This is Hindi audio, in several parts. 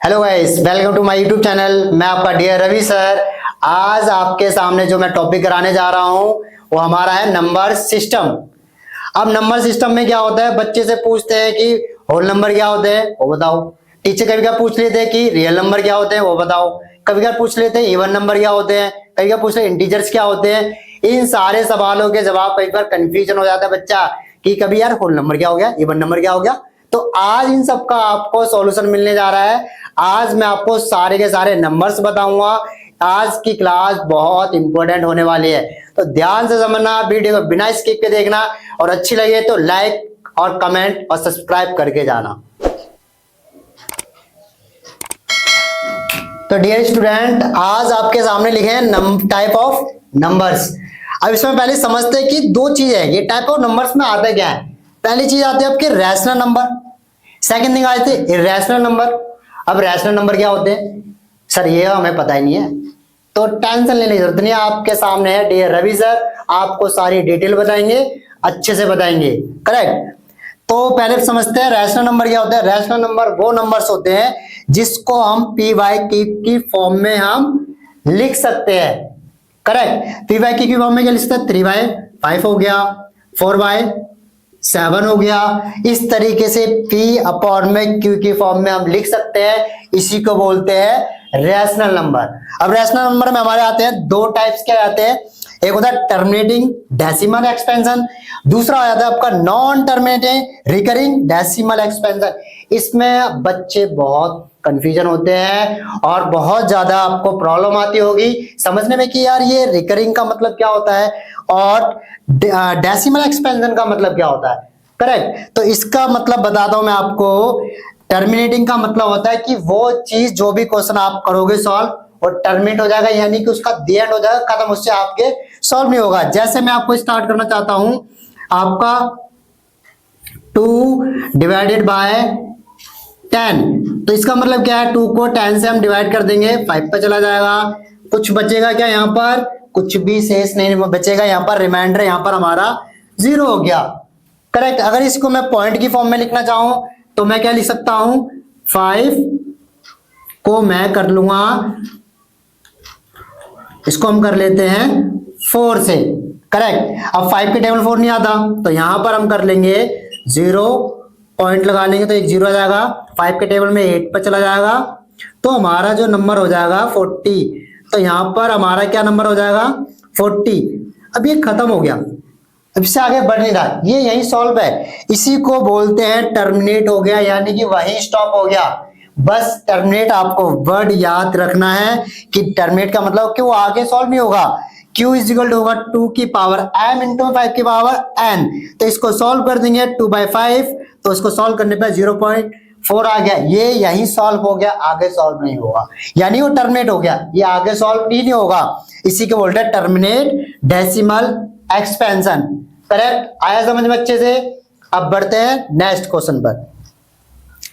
Hello guys, welcome to my YouTube channel. मैं आपका डियर रवि सर। आज आपके सामने जो मैं टॉपिक कराने जा रहा हूं वो हमारा है नंबर सिस्टम। अब नंबर सिस्टम में क्या होता है, बच्चे से पूछते हैं कि होल नंबर क्या होते हैं वो बताओ। टीचर कभी कभी पूछ लेते हैं कि रियल नंबर क्या होते हैं वो बताओ। कभी कभी पूछ लेते हैं इवन नंबर क्या होते हैं, कभी कभी पूछ लेते हैं इंटीजर्स क्या होते हैं। इन सारे सवालों के जवाब कई बार कंफ्यूजन हो जाता है बच्चा कि कभी यार होल नंबर क्या हो गया, इवन नंबर क्या हो गया। तो आज इन सब का आपको सॉल्यूशन मिलने जा रहा है। आज मैं आपको सारे के सारे नंबर्स बताऊंगा। आज की क्लास बहुत इंपॉर्टेंट होने वाली है, तो ध्यान से समझना, वीडियो को बिना स्किप के देखना और अच्छी लगे तो लाइक और कमेंट और सब्सक्राइब करके जाना। तो डियर स्टूडेंट, आज आपके सामने लिखे हैं टाइप ऑफ नंबर्स। अब इसमें पहले समझते हैं कि दो चीज है, ये टाइप ऑफ नंबर्स में आता क्या है। पहली चीज आती है आपके रैशनल नंबर, सेकंड थिंग आती है इरेशनल नंबर। अब रैशनल नंबर क्या होते हैं सर, ये हमें पता ही नहीं है, तो टेंशन लेने की जरूरत नहीं है। आपके सामने है डियर रवि सर, आपको सारी डिटेल बताएंगे, अच्छे से बताएंगे। करेक्ट। तो पहले समझते हैं रैशनल नंबर क्या होता है। रैशनल नंबर वो नंबर्स होते हैं जिसको हम पी वाई की फॉर्म में हम लिख सकते हैं। करेक्ट। पी वाई की फॉर्म में क्या लिख सकते हैं, 3/5 हो गया, 4/7 हो गया। इस तरीके से P अपॉन में Q की फॉर्म में हम लिख सकते हैं, इसी को बोलते हैं रैशनल नंबर। अब रैशनल नंबर में हमारे आते हैं दो टाइप्स के आते हैं, एक होता है टर्मिनेटिंग डेसिमल एक्सपेंशन, दूसरा आ जाता है आपका non terminating recurring decimal expansion. इसमें बच्चे बहुत कंफ्यूजन होते हैं और बहुत ज्यादा आपको प्रॉब्लम आती होगी समझने में कि यार ये रिकरिंग का मतलब क्या होता है और डेसिमल एक्सपेंशन का मतलब क्या होता है। करेक्ट। तो इसका मतलब बताता हूं मैं आपको। टर्मिनेटिंग का मतलब होता है कि वो चीज जो भी क्वेश्चन आप करोगे सॉल्व और टर्मिनेट हो जाएगा, यानी कि उसका द एंड हो जाएगा, खत्म, उससे आपके सॉल्व नहीं होगा। जैसे मैं आपको स्टार्ट करना चाहता हूं, आपका 2/10, तो इसका मतलब क्या है, 2 को 10 से हम डिवाइड कर देंगे, 5 पे चला जाएगा। कुछ बचेगा क्या यहाँ पर, कुछ भी शेष नहीं बचेगा, यहाँ पर रिमाइंडर यहाँ पर हमारा 0 हो गया। करेक्ट। अगर इसको मैं पॉइंट की फॉर्म में लिखना चाहूं तो मैं क्या लिख सकता हूं, 5 को मैं कर लूंगा, इसको हम कर लेते हैं 4 से। करेक्ट। अब 5 के टेबल 4 नहीं आता, तो यहां पर हम कर लेंगे 0, पॉइंट लगा लेंगे तो एक 0 आ जाएगा, 5 के टेबल में 8 पर चला जाएगा, तो हमारा जो नंबर हो जाएगा 40। तो यहां पर हमारा क्या नंबर हो जाएगा, 40। अब ये खत्म हो गया, अब इससे आगे बढ़ नहीं रहा, ये यही सॉल्व है। इसी को बोलते हैं टर्मिनेट हो गया, यानी कि वही स्टॉप हो गया। बस टर्मिनेट आपको वर्ड याद रखना है कि टर्मिनेट का मतलब कि वो आगे सॉल्व नहीं होगा। Q इज इक्वल टू होगा 2 की पावर m इंटू 5 की पावर n। तो इसको सॉल्व कर देंगे 2/5, तो इसको सॉल्व करने पर 0.4 आ गया, ये यही सॉल्व हो गया, आगे सॉल्व नहीं होगा, यानी वो टर्मिनेट हो गया, ये आगे सॉल्व नहीं होगा। इसी को बोलते हैं टर्मिनेट डेसिमल एक्सपेंशन। करेक्ट। आया समझ में अच्छे से। अब बढ़ते हैं नेक्स्ट क्वेश्चन पर,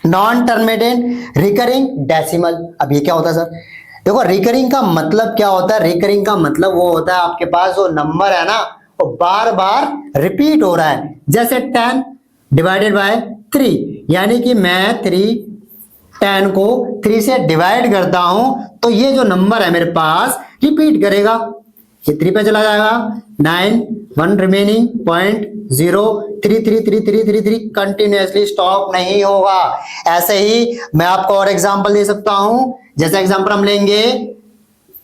नॉन टर्मिनेटिंग रिकरिंग डेसिमल। अब ये क्या होता है सर, देखो रिकरिंग का मतलब क्या होता है। रिकरिंग का मतलब वो होता है आपके पास जो नंबर है ना वो बार बार रिपीट हो रहा है। जैसे 10 डिवाइडेड बाय 3, यानी कि मैं 10 को 3 से डिवाइड करता हूं तो ये जो नंबर है मेरे पास रिपीट करेगा, ये 3 पे चला जाएगा, 9, 1 रिमेनिंग, 0.033333 कंटिन्यूअसली स्टॉप नहीं होगा। ऐसे ही मैं आपको और एग्जांपल दे सकता हूं, जैसे एग्जांपल हम लेंगे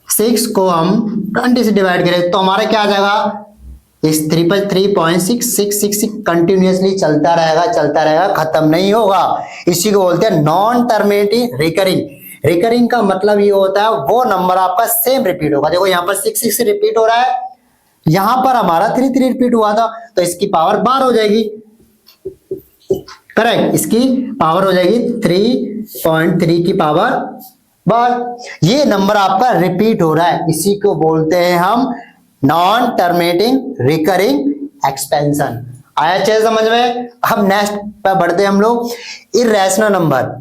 6 को हम 20 से डिवाइड करें तो हमारा क्या आ जाएगा, इस 3 पर 3.6666 कंटिन्यूअसली चलता रहेगा, खत्म नहीं होगा। इसी को बोलते हैं नॉन टर्मिनेटिंग रिकरिंग। रिकरिंग का मतलब ये होता है वो नंबर आपका सेम रिपीट होगा। देखो यहाँ पर 6 रिपीट हो रहा है, यहां पर हमारा 3 रिपीट हुआ था, तो इसकी पावर 12 हो जाएगी। करेक्ट। इसकी पावर हो जाएगी 3.3 की पावर 12। ये नंबर आपका रिपीट हो रहा है, इसी को बोलते हैं हम नॉन टर्मिनेटिंग रिकरिंग एक्सपेंशन। आया अच्छे से समझ में। अब नेक्स्ट पर बढ़ते हैं हम लोग, इरेशनल नंबर।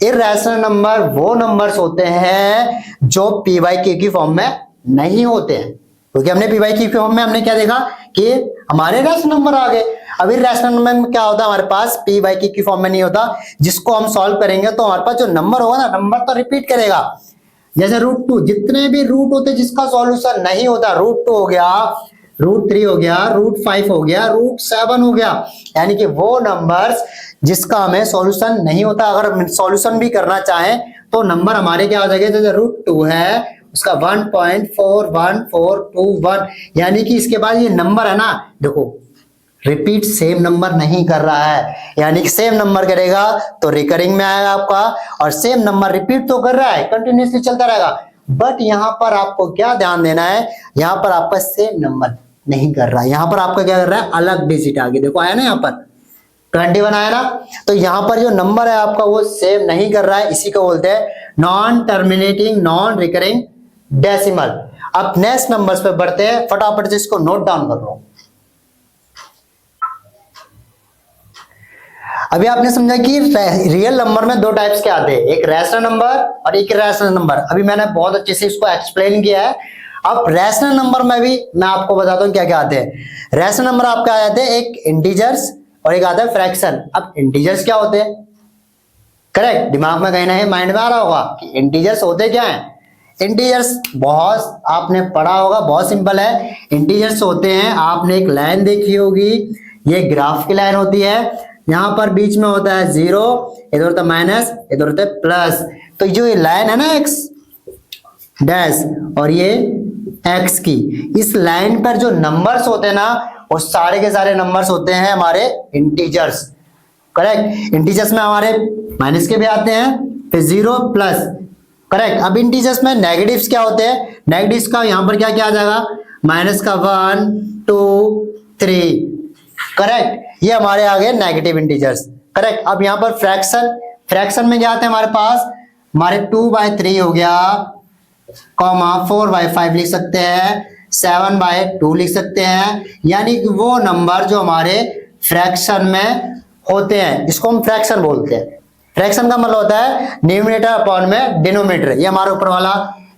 इरेशनल नंबर वो नंबर्स होते हैं जो पी वाई क्यू की फॉर्म में नहीं होते हैं। क्योंकि हमने पी बाई क्यू फॉर्म में हमने क्या देखा कि हमारे रैशनल नंबर आ गए। अभी रैशनल नंबर में क्या होता है हमारे पास, पी बाई क्यू फॉर्म में नहीं होता, जिसको हम सॉल्व करेंगे तो हमारे पास जो नंबर होगा ना, नंबर तो रिपीट करेगा। जैसे √2, जितने भी रूट होते जिसका सॉल्यूशन नहीं होता, √2 हो गया, √3 हो गया, √5 हो गया, √7 हो गया, यानी कि वो नंबर्स जिसका हमें सॉल्यूशन नहीं होता, अगर सॉल्यूशन भी करना चाहें तो नंबर हमारे क्या हो जाएंगे, जैसे √2 है उसका 1.41421, यानी कि इसके बाद ये नंबर है ना, देखो रिपीट सेम नंबर नहीं कर रहा है, यानी कि सेम नंबर करेगा तो रिकरिंग में आएगा आपका, और सेम नंबर रिपीट तो कर रहा है, कंटिन्यूअसली चलता रहेगा। बट यहां पर आपको क्या ध्यान देना है, यहां पर आपका सेम नंबर नहीं कर रहा है, यहां पर आपका क्या कर रहा है, अलग डिजिट आगे देखो आया ना, यहाँ पर 21 आया ना, तो यहां पर जो नंबर है आपका वो सेम नहीं कर रहा है, इसी को बोलते हैं non terminating non recurring decimal. अब नेक्स्ट नंबर्स पे बढ़ते हैं, फटाफट से इसको नोट डाउन कर लो। अभी आपने समझा कि रियल नंबर में दो टाइप्स के आते हैं, एक रैशनल नंबर और एक इरेशनल नंबर। अभी मैंने बहुत अच्छे से इसको एक्सप्लेन किया है। अब रैशनल नंबर में भी मैं आपको बताता हूं क्या क्या आते हैं। रैशनल नंबर आपके आ जाते हैं, एक इंटीजर्स और एक आता है फ्रैक्शन। अब इंटीजर्स क्या होते हैं, करेक्ट, दिमाग में कहीं ना कहीं माइंड में आ रहा होगा कि इंटीजर्स होते क्या हैं। इंटीजर्स बहुत आपने पढ़ा होगा, बहुत सिंपल है। इंटीजर्स होते हैं, आपने एक लाइन देखी होगी, ये ग्राफ की लाइन होती है, यहां पर बीच में होता है 0, इधर होता है माइनस, इधर होता है प्लस। तो जो ये लाइन है ना x डैश और ये x की, इस लाइन पर जो नंबर्स होते हैं ना, वो सारे के सारे नंबर्स होते हैं हमारे इंटीजर्स, करेक्ट। इंटीजर्स में हमारे माइनस के भी आते हैं, फिर 0 प्लस, करेक्ट। अब इंटीजर्स में नेगेटिव्स क्या होते हैं, नेगेटिव्स का यहां पर क्या क्या आ जाएगा, माइनस का 1 2 3, करेक्ट। ये हमारे आ गए नेगेटिव इंटीजर्स, करेक्ट। अब यहां पर फ्रैक्शन, फ्रैक्शन में क्या आते हैं हमारे पास, हमारे 2/3 हो गया, कॉमा 4/5 लिख सकते हैं, 7/2 लिख सकते हैं, यानी कि वो नंबर जो हमारे फ्रैक्शन में होते हैं, इसको हम फ्रैक्शन बोलते हैं। फ्रैक्शन का मतलब होता है न्यूमरेटर अपॉन में डिनोमिनेटर। ये हमारा ऊपर वाला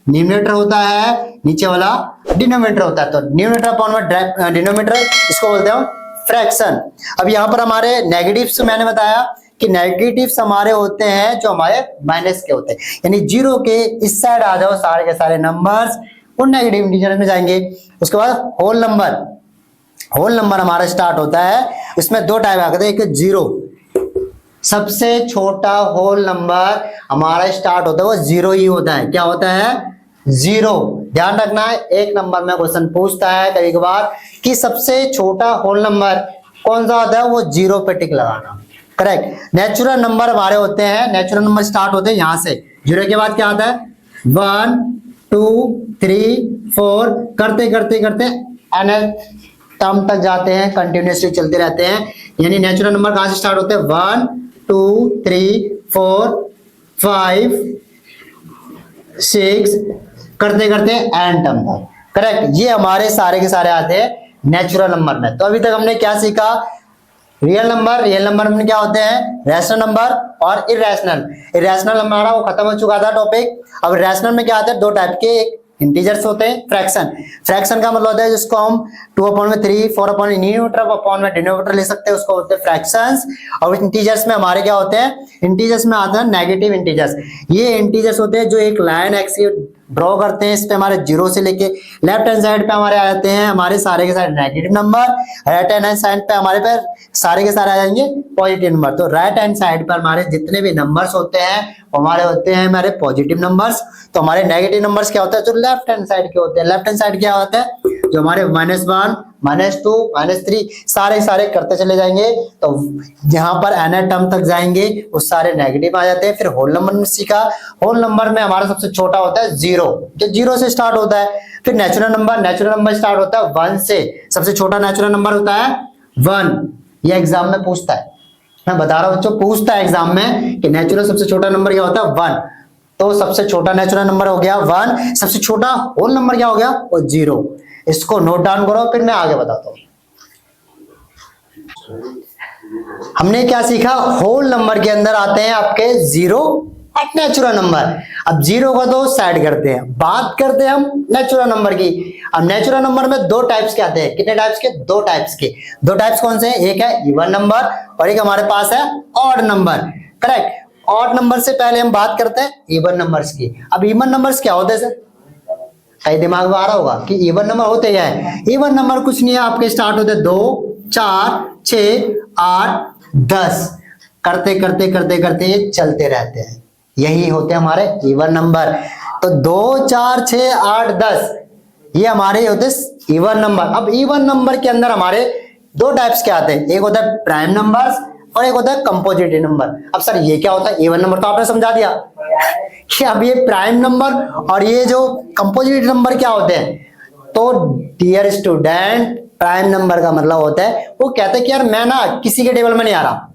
न्यूमरेटर होता है, नीचे वाला डिनोमिनेटर होता है, तो न्यूमरेटर अपॉन में डिनोमिनेटर, इसको बोलते हैं फ्रैक्शन। अब यहाँ पर हमारे नेगेटिव्स मैंने बताया कि नेगेटिव्स हमारे होते हैं जो हमारे माइनस के होते हैं, यानी 0 के इस साइड आ जाओ सारे के सारे नंबर्स उन नेगेटिव इंटीजर में जाएंगे। उसके बाद होल नंबर, होल नंबर हमारा स्टार्ट होता है, इसमें दो टाइप आते हैं, एक 0, सबसे छोटा होल नंबर हमारा स्टार्ट होता है वो 0 ही होता है। क्या होता है, 0। ध्यान रखना है, एक नंबर में क्वेश्चन पूछता है कभी कभार कि सबसे छोटा होल नंबर कौन सा होता है, वो 0 पे टिक लगाना, करेक्ट। नेचुरल नंबर हमारे होते हैं, नेचुरल नंबर स्टार्ट होते हैं यहां से, 0 के बाद क्या आता है 1 2 3 4, करते करते करते nth टर्म तक जाते हैं, कंटिन्यूअसली चलते रहते हैं। यानी नेचुरल नंबर कहां से स्टार्ट होते हैं, 1 2 3 4 5 6, करते करते एन टर्म तक, करेक्ट। ये हमारे सारे के सारे आते हैं नेचुरल नंबर में। तो अभी तक हमने क्या सीखा, रियल नंबर, रियल नंबर में क्या होते हैं, रैशनल नंबर और इरेशनल। इरेशनल नंबर हमारा वो खत्म हो चुका था टॉपिक। अब रैशनल में क्या आते हैं, दो टाइप के, एक इंटीजर्स होते हैं, फ्रैक्शन। फ्रैक्शन का मतलब होता है जिसको हम 2/3 4/, न्यूमरेटर अपॉन में डिनोमिनेटर ले सकते हैं, उसको बोलते हैं फ्रैक्शंस। और इंटीजर्स में हमारे क्या होते हैं, इंटीजर्स में आते हैं नेगेटिव इंटीजर्स। ये इंटीजर्स होते हैं जो एक लाइन एक्सिस ड्रॉ करते हैं, इस पे हमारे 0 से लेके लेफ्ट हैंड साइड पे हमारे आ जाते हैं हमारे सारे के सारे negative number, right hand side पे हमारे पे सारे के सारे आ जाएंगे पॉजिटिव नंबर। तो राइट हैंड साइड पर हमारे जितने भी नंबर्स होते हैं वो हमारे होते हैं हमारे पॉजिटिव नंबर्स। तो हमारे नेगेटिव नंबर्स क्या होता है, जो लेफ्ट हैंड साइड के होते हैं। लेफ्ट हैंड साइड क्या होता है, जो हमारे -1 -2 -3 सारे करते चले जाएंगे, तो जहां पर n टर्म तक जाएंगे वो सारे नेगेटिव आ जाते हैं। फिर होल नंबर में सीखा, होल नंबर में हमारा सबसे छोटा होता है 0, जो 0 से स्टार्ट होता है। फिर नेचुरल नंबर स्टार्ट होता है 1 से, सबसे छोटा नेचुरल नंबर होता है 1। ये एग्जाम में पूछता है, मैं बता रहा हूं बच्चों, पूछता है एग्जाम में कि नेचुरल सबसे छोटा नंबर क्या होता है, 1। तो सबसे छोटा नेचुरल नंबर हो गया 1, सबसे छोटा होल नंबर क्या हो गया, वो 0। इसको नोट डाउन करो, फिर मैं आगे बताता हूं। हमने क्या सीखा, होल नंबर के अंदर आते हैं आपके 0 नेचुरल नंबर। अब जीरो को तो साइड करते हैं, बात करते हैं हम नेचुरल नंबर की। अब नेचुरल नंबर में दो टाइप्स के आते हैं, कितने टाइप्स के? दो टाइप्स के। दो टाइप्स कौन से हैं? एक है इवन नंबर और एक हमारे पास है odd number. Correct. Odd number से पहले हम बात करते हैं इवन नंबर्स की। अब इवन नंबर्स क्या होते हैं सर? कई दिमाग में आ रहा होगा कि इवन नंबर होते क्या है। इवन नंबर कुछ नहीं है, आपके स्टार्ट होते 2 4 6 8 10, करते करते करते करते ये चलते रहते हैं, यही होते हैं हमारे इवन नंबर। तो 2 4 6 8 10 ये हमारे होते इवन नंबर। अब इवन नंबर के अंदर हमारे दो टाइप्स के आते हैं, एक होता है प्राइम नंबर्स और एक होता है कंपोजिट नंबर। अब सर ये क्या होता है? इवन नंबर तो आपने समझा दिया कि अब ये प्राइम नंबर और ये जो कंपोजिट नंबर क्या होते हैं। तो डियर स्टूडेंट, प्राइम नंबर का मतलब होता है वो कहते हैं कि यार मैं ना किसी के टेबल में नहीं आ रहा,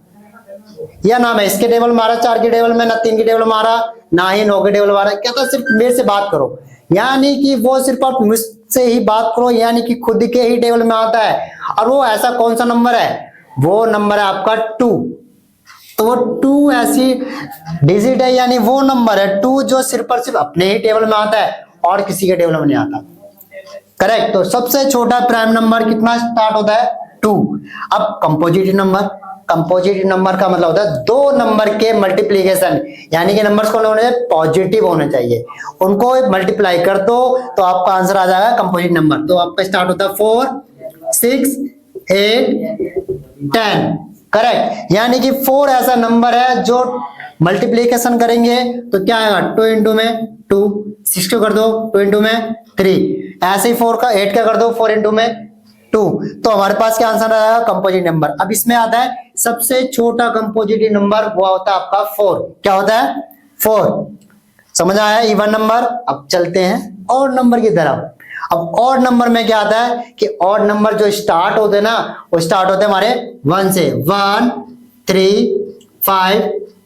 या ना मैं इसके टेबल में आ रहा 4 के टेबल में, ना 3 के टेबल में आ रहा, ना ही 9 के टेबल में आ रहा। कहता है सिर्फ मेरे से बात करो, यानी कि वो सिर्फ आप मुझसे ही बात करो, यानी कि खुद के ही टेबल में आता है। और वो ऐसा कौन सा नंबर है? वो नंबर है आपका 2। तो वो 2 ऐसी डिजिट है, यानी वो नंबर है 2 जो सिर्फ और सिर्फ अपने ही टेबल में आता है और किसी के टेबल में नहीं आता। करेक्ट। तो सबसे छोटा प्राइम नंबर कितना स्टार्ट होता है? 2। अब कंपोजिट नंबर, कंपोजिट नंबर का मतलब होता है दो नंबर के मल्टीप्लीकेशन, यानी कि नंबर्स कौन होने चाहिए? पॉजिटिव होने चाहिए, उनको मल्टीप्लाई कर दो तो आपका आंसर आ जाएगा कंपोजिट नंबर। तो आपका स्टार्ट होता है 4 6 8 10। करेक्ट। यानी कि 4 ऐसा नंबर है जो मल्टीप्लीकेशन करेंगे तो क्या आएगा? 2 इंटू में 2, 6 को कर दो 2 इंटू में 3, ऐसे ही 4 का 8 का कर दो 4 इंटू में 2। तो हमारे पास क्या आंसर आएगा? Composite number. अब इसमें आता है सबसे छोटा कंपोजिट नंबर, वो होता है आपका 4। क्या होता है? 4। समझ आया इवन नंबर। अब चलते हैं ऑड नंबर की तरफ। अब ऑड नंबर में क्या आता है कि ऑड नंबर जो स्टार्ट होते हैं ना, वो स्टार्ट होते हैं हमारे 1 से। 1 3 5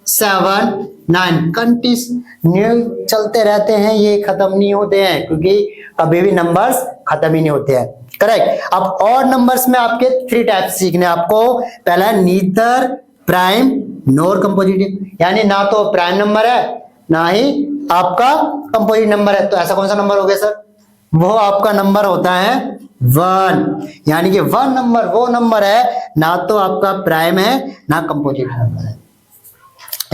7 9 कंटिन्यू चलते रहते हैं, ये खत्म नहीं होते हैं, क्योंकि कभी भी नंबर्स खत्म ही नहीं होते हैं। करेक्ट। अब ऑड नंबर्स में आपके 3 टाइप्स सीखने आपको। पहला है नीदर प्राइम नोर कंपोजिट, यानी ना तो प्राइम नंबर है ना ही आपका कंपोजिट नंबर है। तो ऐसा कौन सा नंबर हो गया सर? वो आपका नंबर होता है 1, यानी कि 1 नंबर वो नंबर है ना तो आपका प्राइम है ना कंपोजिट नंबर है।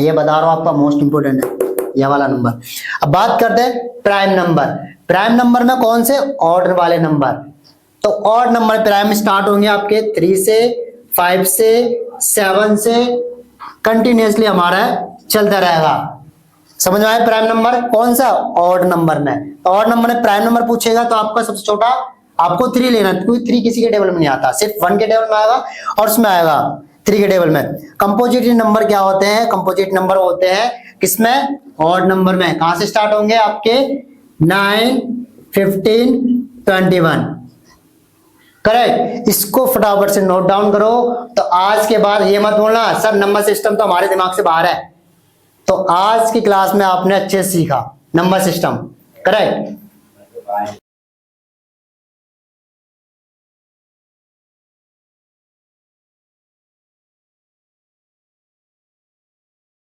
ये बता रहा हूं आपका मोस्ट इंपोर्टेंट है ये वाला नंबर। अब बात करते हैं प्राइम नंबर। प्राइम नंबर में कौन से? ऑर्डर वाले नंबर। तो ऑड नंबर प्राइम स्टार्ट होंगे आपके 3 से 5 से 7 से, कंटिन्यूअसली हमारा चलता रहेगा। समझ में आया? प्राइम नंबर कौन सा? ऑड नंबर में। तो ऑड नंबर में प्राइम नंबर पूछेगा तो आपका सबसे छोटा आपको 3 लेना, क्योंकि 3 किसी के टेबल में नहीं आता, सिर्फ 1 के टेबल में आएगा और उसमें आएगा 3 के टेबल में। कंपोजिट नंबर क्या होते हैं? कंपोजिट नंबर होते हैं किसमें? ऑड नंबर में। कहां से स्टार्ट होंगे आपके? 9 15 21। करेक्ट। इसको फटाफट से नोट डाउन करो। तो आज के बाद ये मत बोलना सर नंबर सिस्टम तो हमारे दिमाग से बाहर है। तो आज की क्लास में आपने अच्छे से सीखा नंबर सिस्टम। करेक्ट।